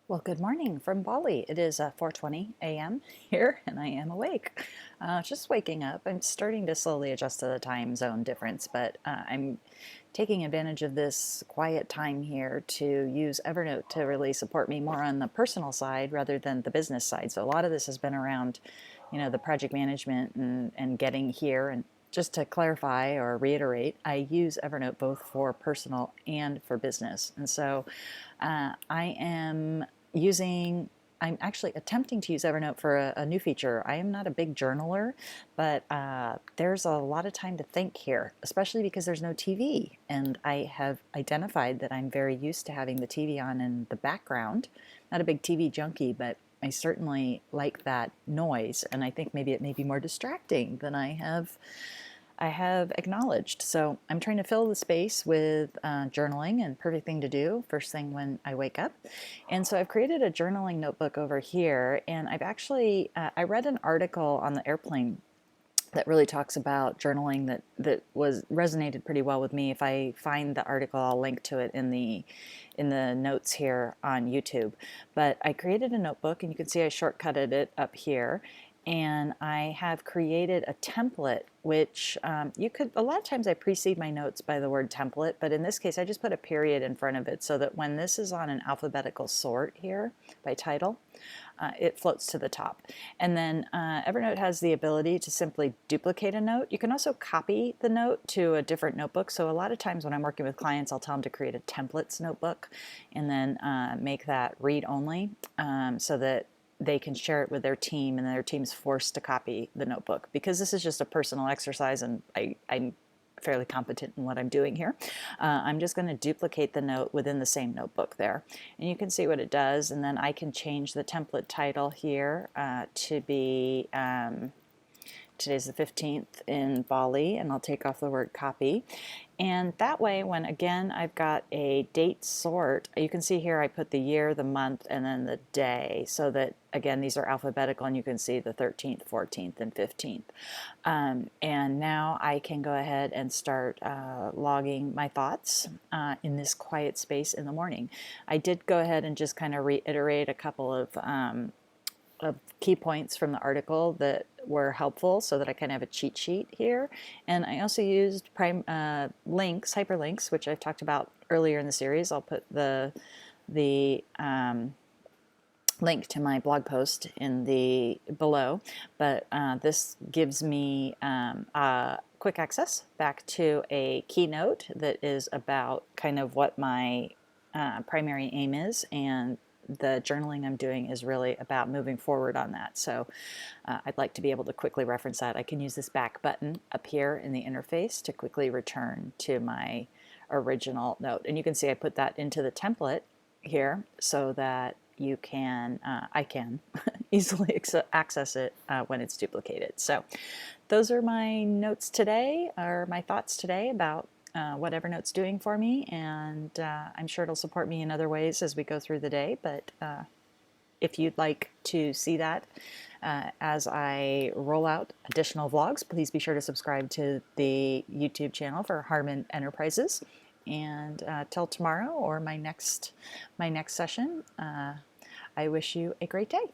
Well, good morning from Bali. It is 4:20 a.m. here, and I am awake. Just waking up. I'm starting to slowly adjust to the time zone difference, but I'm taking advantage of this quiet time here to use Evernote to really support me more on the personal side rather than the business side. So a lot of this has been around, the project management and getting here. And just to clarify or reiterate, I use Evernote both for personal and for business. And so I am using I'm actually attempting to use Evernote for a new feature. I am not a big journaler, but there's a lot of time to think here, especially because there's no TV. And I have identified that I'm very used to having the TV on in the background. Not a big TV junkie, but I certainly like that noise. And I think maybe it may be more distracting than I have acknowledged. So I'm trying to fill the space with journaling, and perfect thing to do first thing when I wake up. And so I've created a journaling notebook over here, and I've actually I read an article on the airplane that really talks about journaling that was resonated pretty well with me. If I find the article, I'll link to it in the notes here on YouTube. But I created a notebook, and you can see I shortcutted it up here. And I have created a template, which you could, a lot of times I precede my notes by the word template, but in this case I just put a period in front of it so that when this is on an alphabetical sort here by title, it floats to the top. And then Evernote has the ability to simply duplicate a note. You can also copy the note to a different notebook. So a lot of times when I'm working with clients, I'll tell them to create a templates notebook and then make that read only so that they can share it with their team, and their team's forced to copy the notebook. Because this is just a personal exercise, and I'm fairly competent in what I'm doing here. I'm just going to duplicate the note within the same notebook there. And you can see what it does, and then I can change the template title here to be today's the 15th in Bali, and I'll take off the word copy. And that way, when again I've got a date sort, you can see here I put the year, the month, and then the day, so that again these are alphabetical, and you can see the 13th, 14th, and 15th. And now I can go ahead and start logging my thoughts in this quiet space in the morning. I did go ahead and just kind of reiterate a couple of key points from the article that were helpful so that I kind of have a cheat sheet here. And I also used links, hyperlinks, which I've talked about earlier in the series. I'll put the link to my blog post in the below, but this gives me quick access back to a keynote that is about kind of what my primary aim is, and the journaling I'm doing is really about moving forward on that. So I'd like to be able to quickly reference that. I can use this back button up here in the interface to quickly return to my original note. And you can see I put that into the template here so that I can easily access it when it's duplicated. So those are my notes today, or my thoughts today about what Evernote's doing for me, and I'm sure it'll support me in other ways as we go through the day. But if you'd like to see that as I roll out additional vlogs, please be sure to subscribe to the YouTube channel for Harmon Enterprises. And till tomorrow or my next session, I wish you a great day.